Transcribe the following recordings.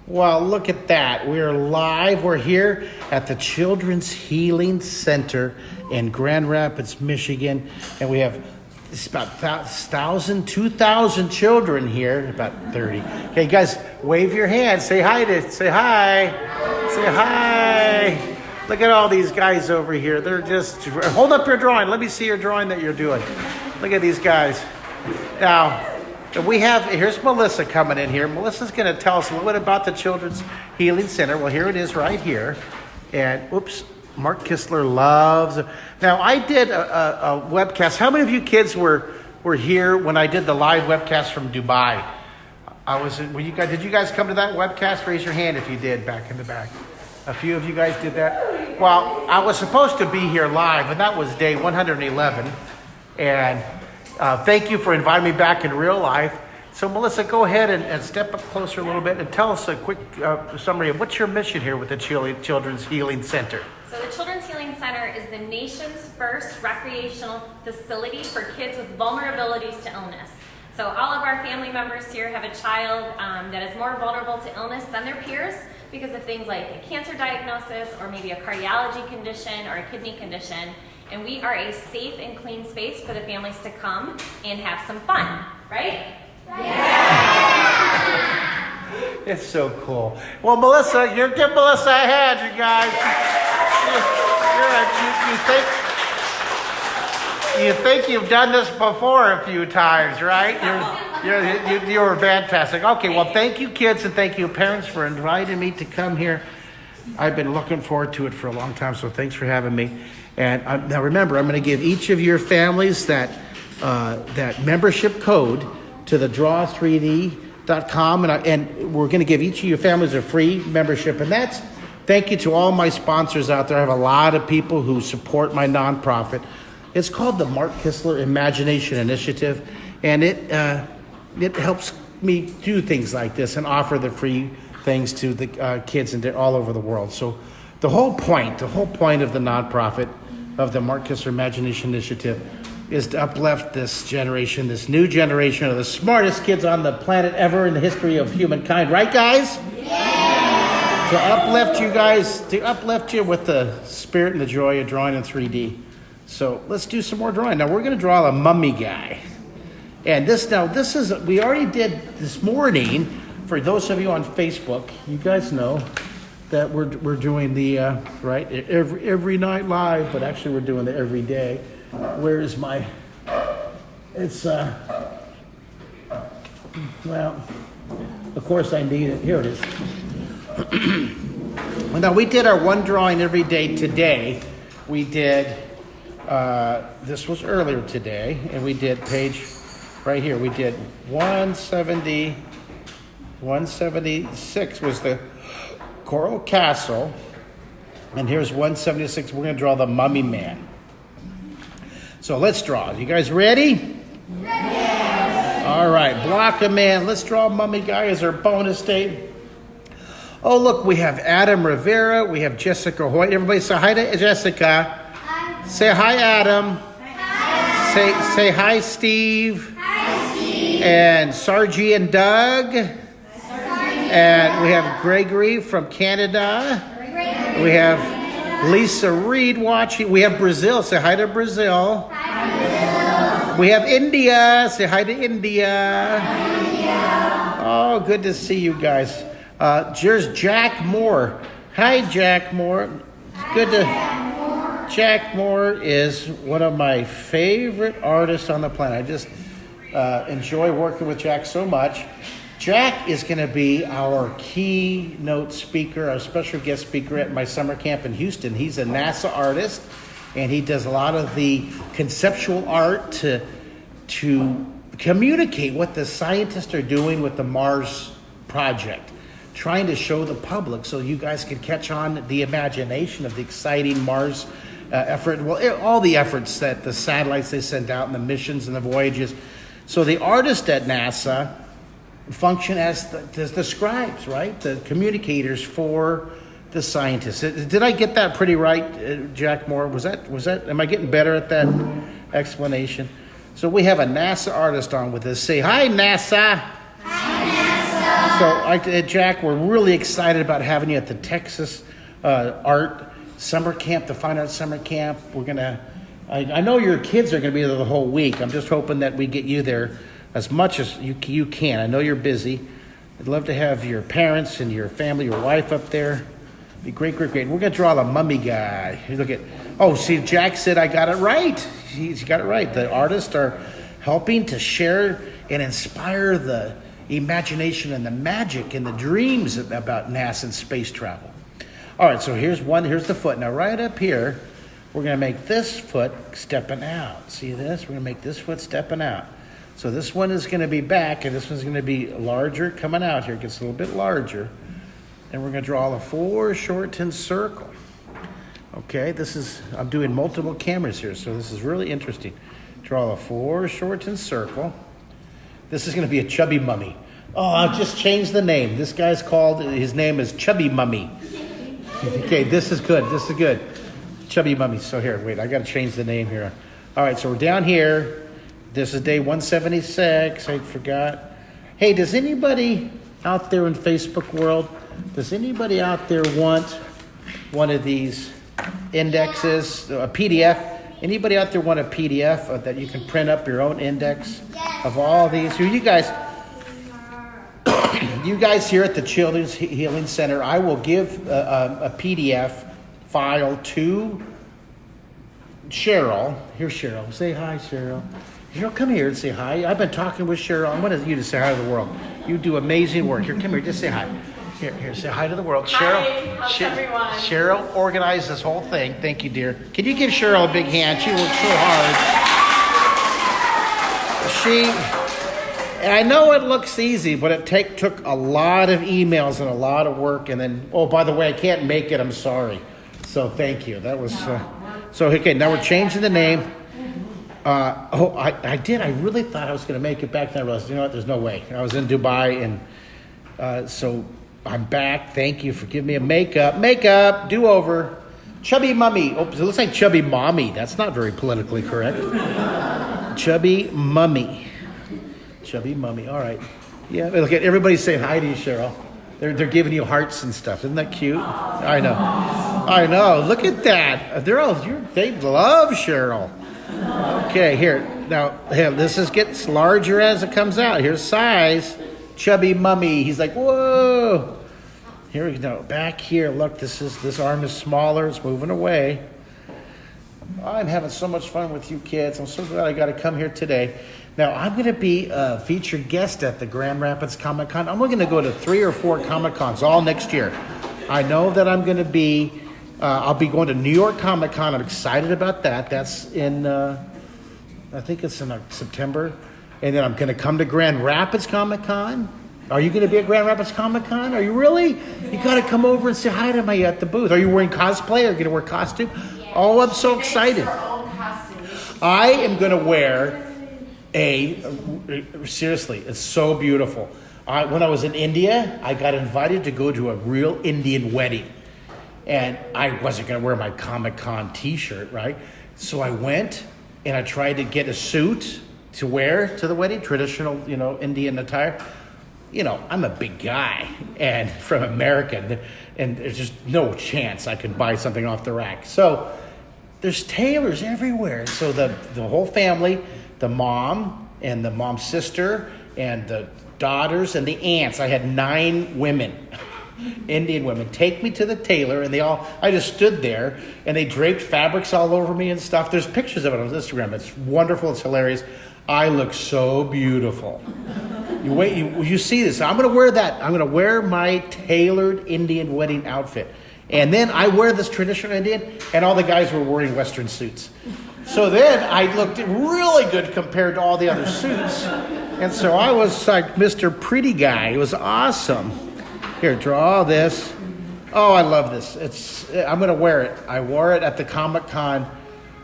Well, look at that. We're live. We're here at the Children's Healing Center in Grand Rapids, Michigan. And we have about 2,000 children here, about 30. Okay, guys, wave your hand. Say hi. Say hi. Look at all these guys over here. They're just, hold up your drawing. Let me see your drawing that you're doing. Look at these guys. Now, here's Melissa coming in here. Melissa's going to tell us a little bit about the Children's Healing Center. Well, here it is right here. And, Mark Kistler loves it. Now, I did a webcast. How many of you kids were here when I did the live webcast from Dubai? Did you guys come to that webcast? Raise your hand if you did back in the back. A few of you guys did that. Well, I was supposed to be here live, and that was day 111. And thank you for inviting me back in real life. So, Melissa, go ahead and step up closer a little bit and tell us a quick summary of what's your mission here with the Children's Healing Center. So the Children's Healing Center is the nation's first recreational facility for kids with vulnerabilities to illness. So all of our family members here have a child that is more vulnerable to illness than their peers because of things like a cancer diagnosis or maybe a cardiology condition or a kidney condition. And we are a safe and clean space for the families to come and have some fun, right? Yeah. It's so cool. Well, Melissa, give Melissa a hand, you guys. You think you've done this before a few times, right? You were fantastic. Okay, well, thank you, kids, and thank you, parents, for inviting me to come here. I've been looking forward to it for a long time, so thanks for having me. And now remember, I'm going to give each of your families that membership code to the draw3d.com, and we're going to give each of your families a free membership. And that's thank you to all my sponsors out there. I have a lot of people who support my nonprofit. It's called the Mark Kistler Imagination Initiative, and it helps me do things like this and offer the free things to the kids all over the world. So the whole point of the nonprofit of the Mark Kistler Imagination Initiative is to uplift this new generation of the smartest kids on the planet ever in the history of humankind. Right, guys? Yeah! To uplift you with the spirit and the joy of drawing in 3D. So let's do some more drawing. Now we're going to draw a mummy guy. And we already did this morning, for those of you on Facebook, you guys know that we're doing the, every night live, but actually we're doing it every day. Where is of course I need it. Here it is. Now we did our one drawing every day today. We did, this was earlier today, and we did page right here. We did 176 was the Coral Castle, and here's 176. We're going to draw the Mummy Man. So let's draw. You guys ready? Yes. All right, block a man. Let's draw a mummy guy as our bonus day. Oh, look, we have Adam Rivera. We have Jessica Hoyt. Everybody say hi to Jessica. Hi. Say hi, Adam. Hi. Say hi, Steve. Hi, Steve. And Sargie and Doug. And we have Gregory from Canada. We have Lisa Reed watching. We have Brazil. Say hi to Brazil. Hi, Brazil. We have India. Say hi to India. Hi, India. Oh, good to see you guys. Here's Jack Moore. Hi, Jack Moore. Jack Moore is one of my favorite artists on the planet. I just enjoy working with Jack so much. Jack is going to be our keynote speaker, our special guest speaker at my summer camp in Houston. He's a NASA artist, and he does a lot of the conceptual art to communicate what the scientists are doing with the Mars project, trying to show the public so you guys can catch on the imagination of the exciting Mars effort. Well, all the efforts that the satellites they send out and the missions and the voyages. So the artists at NASA function as the scribes, right? The communicators for the scientists. Did I get that pretty right, Jack Moore? Was that? Am I getting better at that explanation? So we have a NASA artist on with us. Say hi, NASA. Hi, NASA. Jack, we're really excited about having you at the Texas Art Summer Camp, the Fine Arts Summer Camp. I know your kids are going to be there the whole week. I'm just hoping that we get you there as much as you can. I know you're busy. I'd love to have your parents and your family, your wife up there. Be great. We're going to draw the mummy guy. See, Jack said I got it right. He's got it right. The artists are helping to share and inspire the imagination and the magic and the dreams about NASA and space travel. All right, so here's the foot. Now right up here, we're going to make this foot stepping out. See this? We're going to make this foot stepping out. So this one is going to be back, and this one's going to be larger coming out here. It gets a little bit larger. And we're going to draw a foreshortened circle. Okay, I'm doing multiple cameras here, so this is really interesting. Draw a foreshortened circle. This is going to be a chubby mummy. Oh, I'll just change the name. This guy's his name is Chubby Mummy. Okay, this is good. Chubby Mummy. So here, wait, I got to change the name here. All right, so we're down here. This is day 176. I forgot. Hey, does anybody out there in Facebook world, does anybody out there want one of these indexes, a PDF? Anybody out there want a PDF that you can print up your own index of all these? You guys here at the Children's Healing Center, I will give a PDF file to Cheryl. Here's Cheryl. Say hi, Cheryl. Cheryl, come here and say hi. I've been talking with Cheryl. I want you to say hi to the world. You do amazing work. Here, come here. Just say hi. Here, say hi to the world. Hi, how's everyone? Cheryl organized this whole thing. Thank you, dear. Can you give Cheryl a big hand? She worked so hard. And I know it looks easy, but it took a lot of emails and a lot of work. And then, by the way, I can't make it. I'm sorry. So thank you. That was so. Okay, now we're changing the name. I did. I really thought I was going to make it back. Then I realized, you know what? There's no way. I was in Dubai, and so I'm back. Thank you for giving me a makeup, do-over. Chubby Mummy. Oh, it looks like Chubby Mommy. That's not very politically correct. Chubby Mummy. Chubby Mummy. All right. Yeah, look at everybody saying hi to you, Cheryl. They're giving you hearts and stuff. Isn't that cute? I know. Look at that. They love Cheryl. Okay, here. Now, this gets larger as it comes out. Here's size. Chubby Mummy. He's like, whoa. Here we go. Back here. Look, this arm is smaller. It's moving away. I'm having so much fun with you kids. I'm so glad I got to come here today. Now, I'm going to be a featured guest at the Grand Rapids Comic Con. I'm going to go to 3 or 4 Comic Cons all next year. I know that I'm going to be, I'll be going to New York Comic Con. I'm excited about that. That's in, I think it's in September. And then I'm going to come to Grand Rapids Comic Con. Are you going to be at Grand Rapids Comic Con? Are you really? You got to come over and say hi to me at the booth. Are you wearing cosplay? Are you going to wear costume? Yeah. Oh, I'm so excited. I am going to wear seriously, it's so beautiful. When I was in India, I got invited to go to a real Indian wedding. And I wasn't going to wear my Comic-Con t-shirt, right? So I went and I tried to get a suit to wear to the wedding, traditional, Indian attire. I'm a big guy and from America, and there's just no chance I could buy something off the rack. So there's tailors everywhere. So the whole family, the mom and the mom's sister and the daughters and the aunts, I had 9 women, Indian women, take me to the tailor, and I just stood there and they draped fabrics all over me and stuff. There's pictures of it on Instagram. It's wonderful. It's hilarious. I look so beautiful. You see this. I'm going to wear that. I'm going to wear my tailored Indian wedding outfit. And then I wear this traditional Indian, and all the guys were wearing Western suits. So then I looked really good compared to all the other suits. And so I was like Mr. Pretty Guy. It was awesome. Here, draw this. Oh, I love this. I'm going to wear it. I wore it at the Comic-Con.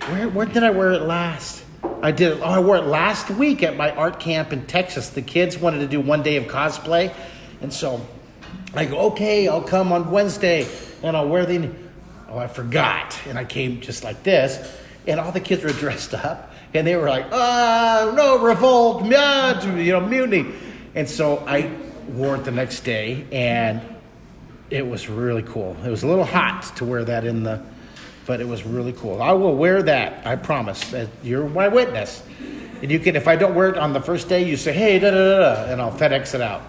Where did I wear it last? I wore it last week at my art camp in Texas. The kids wanted to do one day of cosplay. And so I go, okay, I'll come on Wednesday and I'll wear the... Oh, I forgot. And I came just like this. And all the kids were dressed up. And they were like, no, revolt, mutiny. And so wore it the next day, and it was really cool. It was a little hot to wear that but it was really cool. I will wear that, I promise. You're my witness. And you can, if I don't wear it on the first day, you say, hey, da-da-da-da, and I'll FedEx it out.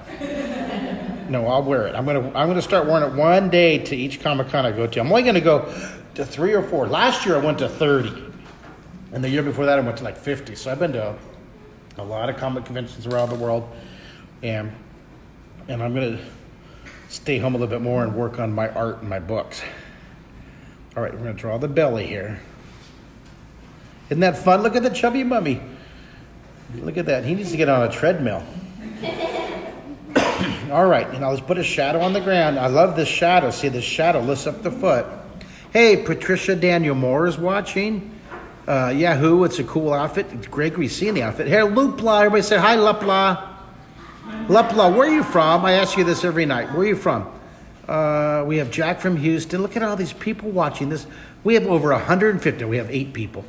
No, I'll wear it. I'm gonna start wearing it one day to each Comic-Con I go to. I'm only gonna go to 3 or 4. Last year I went to 30. And the year before that I went to like 50. So I've been to a lot of comic conventions around the world. And I'm gonna stay home a little bit more and work on my art and my books. All right, we're gonna draw the belly here. Isn't that fun? Look at the chubby mummy. Look at that. He needs to get on a treadmill. All right, and I'll just put a shadow on the ground. I love this shadow. See, the shadow lifts up the foot. Hey, Patricia Daniel Moore is watching. Yahoo, it's a cool outfit. Gregory's seeing the outfit. Here, Lupla. Everybody say hi, Lupla. Lupla, where are you from? I ask you this every night. Where are you from? We have Jack from Houston. Look at all these people watching this. We have over 150. We have 8 people,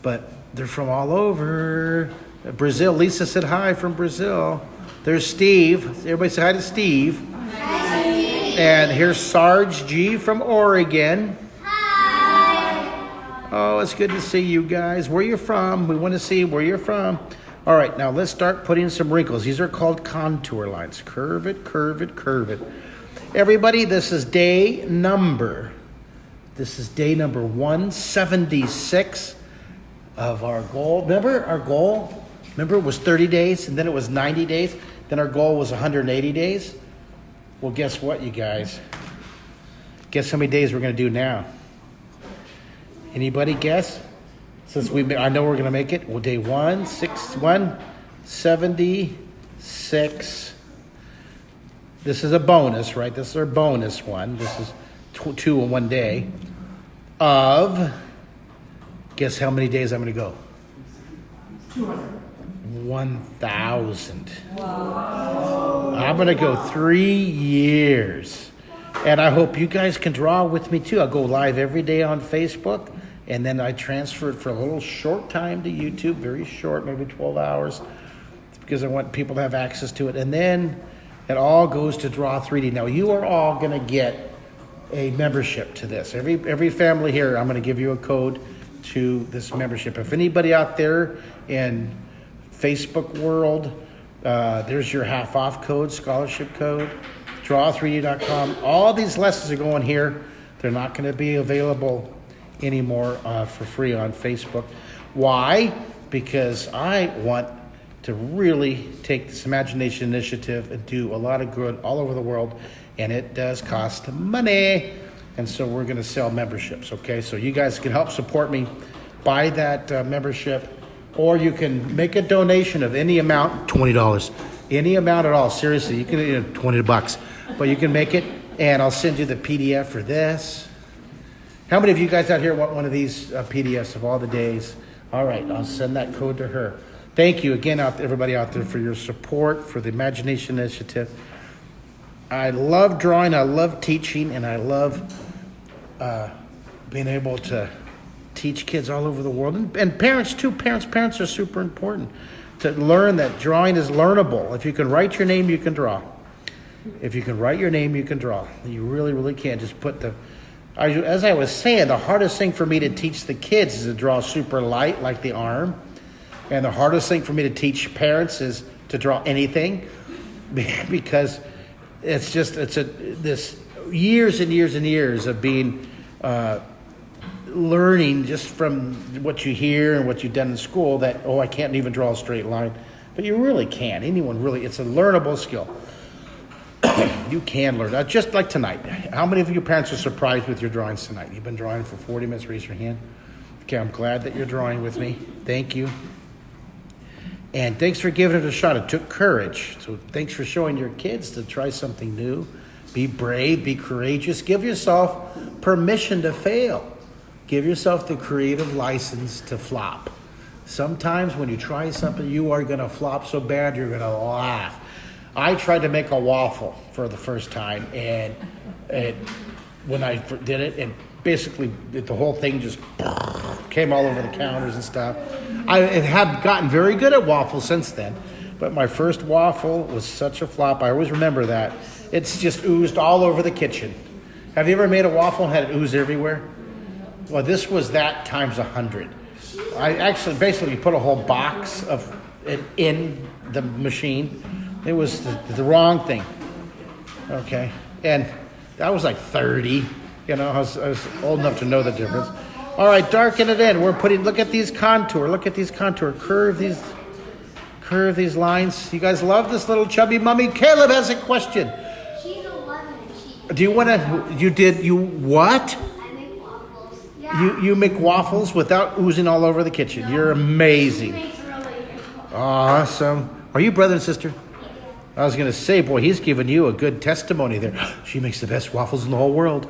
but they're from all over. Brazil. Lisa said hi from Brazil. There's Steve. Everybody say hi to Steve. Hi, Steve. And here's Sarge G from Oregon. Hi. Oh, it's good to see you guys. Where you from? We want to see where you're from. All right, now let's start putting some wrinkles. These are called contour lines. Curve it, curve it, curve it. Everybody, this is day number 176 of our goal. Remember our goal? Remember it was 30 days, and then it was 90 days. Then our goal was 180 days. Well, guess what, you guys? Guess how many days we're going to do now? Anybody guess? Since I know we're going to make it. Well, day 176. This is a bonus, right? This is our bonus one. This is 2 in one day. Guess how many days I'm going to go? 1,000. Wow. I'm going to go 3 years. And I hope you guys can draw with me too. I'll go live every day on Facebook. And then I transfer it for a little short time to YouTube. Very short, maybe 12 hours. Because I want people to have access to it. And then it all goes to Draw 3D. Now, you are all going to get a membership to this. Every family here, I'm going to give you a code to this membership. If anybody out there in Facebook world, there's your half off code, scholarship code, draw3d.com. All these lessons are going here. They're not going to be available anymore for free on Facebook. Why? Because I want to really take this imagination initiative and do a lot of good all over the world, and it does cost money. And so we're going to sell memberships, okay? So you guys can help support me, buy that membership, or you can make a donation of any amount, $20, any amount at all. Seriously, you can $20, but you can make it, and I'll send you the PDF for this. How many of you guys out here want one of these PDFs of all the days? All right, I'll send that code to her. Thank you again, everybody out there, for your support for the Imagination Initiative. I love drawing, I love teaching, and I love being able to teach kids all over the world. And parents too. Parents are super important to learn that drawing is learnable. If you can write your name, you can draw. If you can write your name, you can draw. You really, really can. Just put as I was saying, the hardest thing for me to teach the kids is to draw super light, like the arm. And the hardest thing for me to teach parents is to draw anything, because it's this years and years and years of being learning just from what you hear and what you've done in school that, I can't even draw a straight line. But you really can. It's a learnable skill. You can learn. Just like tonight. How many of you parents are surprised with your drawings tonight? You've been drawing for 40 minutes. Raise your hand. Okay, I'm glad that you're drawing with me. Thank you. And thanks for giving it a shot. It took courage. So thanks for showing your kids to try something new. Be brave, be courageous. Give yourself permission to fail. Give yourself the creative license to flop. Sometimes when you try something, you are going to flop so bad you're going to laugh. I tried to make a waffle for the first time, and when I did it, and basically the whole thing just came all over the counters and stuff. I have gotten very good at waffles since then, But my first waffle was such a flop. I always remember that. It's just oozed all over the kitchen. Have you ever made a waffle and had it ooze everywhere? Well, this was that times 100. I actually basically put a whole box of it in the machine. It was the wrong thing. Okay. And I was like 30. You know, I was old enough to know the difference. All right, darken it in. Look at these contour. Look at these contour. Curve these lines. You guys love this little chubby mummy? Caleb has a question. She's 11. Do you want to, what? I make waffles. Yeah. You make waffles without oozing all over the kitchen. You're amazing. She makes really good waffles. Awesome. Are you brother and sister? I was going to say, boy, he's giving you a good testimony there. She makes the best waffles in the whole world.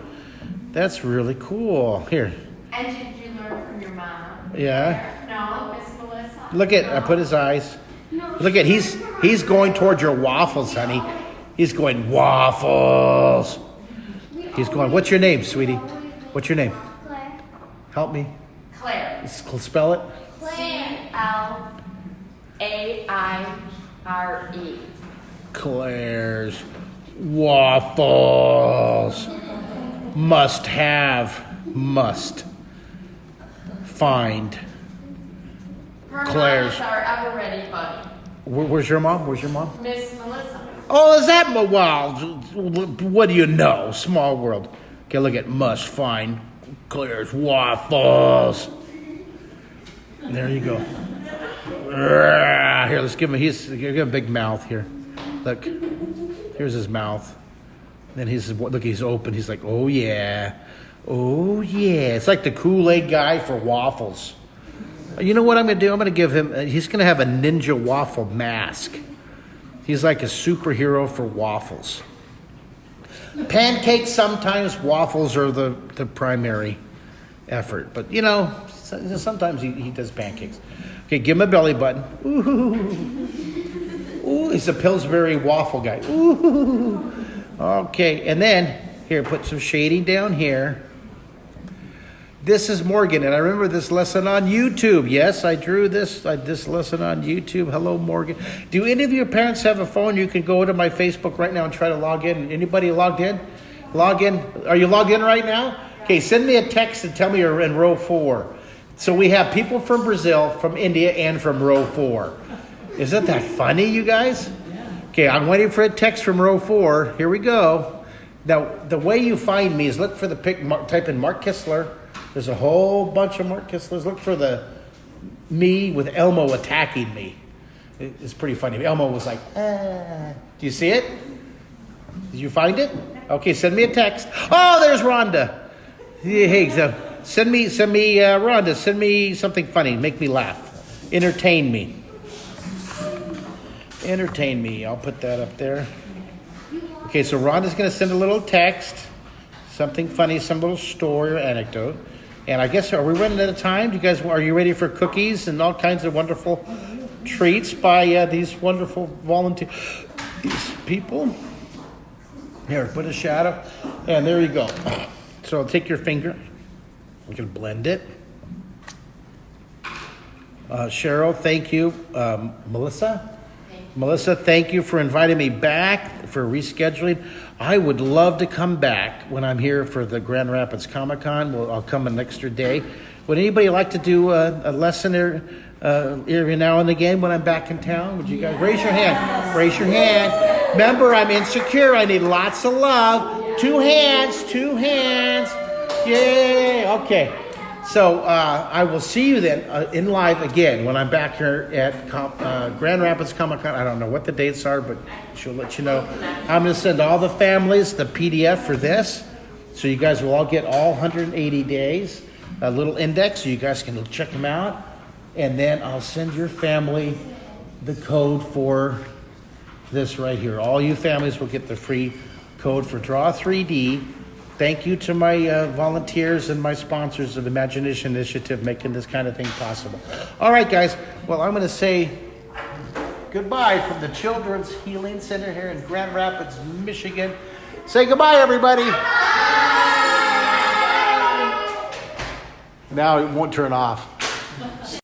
That's really cool. Here. And did you learn from your mom? Yeah. No, Miss Melissa? Look at, I put his eyes. Look at, he's going toward your waffles, honey. He's going, waffles. He's going, what's your name, sweetie? What's your name? Claire. Help me. Claire. Spell it. C-L-A-I-R-E. Claire's waffles. Must have. Must find. Her Claire's. mom is our ever-ready buddy, Where's your mom? Where's your mom? Miss Melissa. Oh, is that wow? What do you know? Small world. Okay, look at must find Claire's waffles. There you go. Here, let's give him. He's got a big mouth here. Look, here's his mouth. Then he's open. He's like, oh yeah, oh yeah. It's like the Kool-Aid guy for waffles. You know what I'm gonna do? I'm gonna give him. He's gonna have a ninja waffle mask. He's like a superhero for waffles. Pancakes sometimes, waffles are the primary effort. But you know, sometimes he does pancakes. Okay, give him a belly button. Ooh, he's a Pillsbury waffle guy. Ooh. Okay, and then here, put some shading down here. This is Morgan, and I remember this lesson on YouTube. Yes, I drew this lesson on YouTube. Hello, Morgan. Do any of your parents have a phone? You can go to my Facebook right now and try to log in. Anybody logged in? Log in. Are you logged in right now? Okay, send me a text and tell me you're in row 4. So we have people from Brazil, from India, and from row 4. Isn't that funny, you guys? Okay, I'm waiting for a text from row 4. Here we go. Now, the way you find me is look for the type in Mark Kistler. There's a whole bunch of Mark Kistlers. Look for me with Elmo attacking me. It's pretty funny. Elmo was like, ah. Do you see it? Did you find it? Okay, send me a text. Oh, there's Rhonda. Hey, so send me, Rhonda, send me something funny. Make me laugh. Entertain me. Entertain me. I'll put that up there. Okay, so Rhonda's going to send a little text. Something funny, some little story or anecdote. And I guess, are we running out of time? Are you ready for cookies and all kinds of wonderful treats by these wonderful these people? Here, put a shadow. And there you go. So take your finger. We can blend it. Cheryl, thank you. Melissa? Melissa, thank you for inviting me back, for rescheduling. I would love to come back when I'm here for the Grand Rapids Comic-Con. I'll come an extra day. Would anybody like to do a lesson there every now and again when I'm back in town? Would you guys raise your hand? Raise your hand. Remember, I'm insecure. I need lots of love. 2 hands. Yay. Okay. So I will see you then in live again when I'm back here at Grand Rapids Comic-Con. I don't know what the dates are, but she'll let you know. I'm going to send all the families the PDF for this, so you guys will all get all 180 days, a little index, so you guys can check them out. And then I'll send your family the code for this right here. All you families will get the free code for Draw 3D. Thank you to my volunteers and my sponsors of Imagination Initiative making this kind of thing possible. All right, guys. Well, I'm going to say goodbye from the Children's Healing Center here in Grand Rapids, Michigan. Say goodbye, everybody. Bye. Now it won't turn off.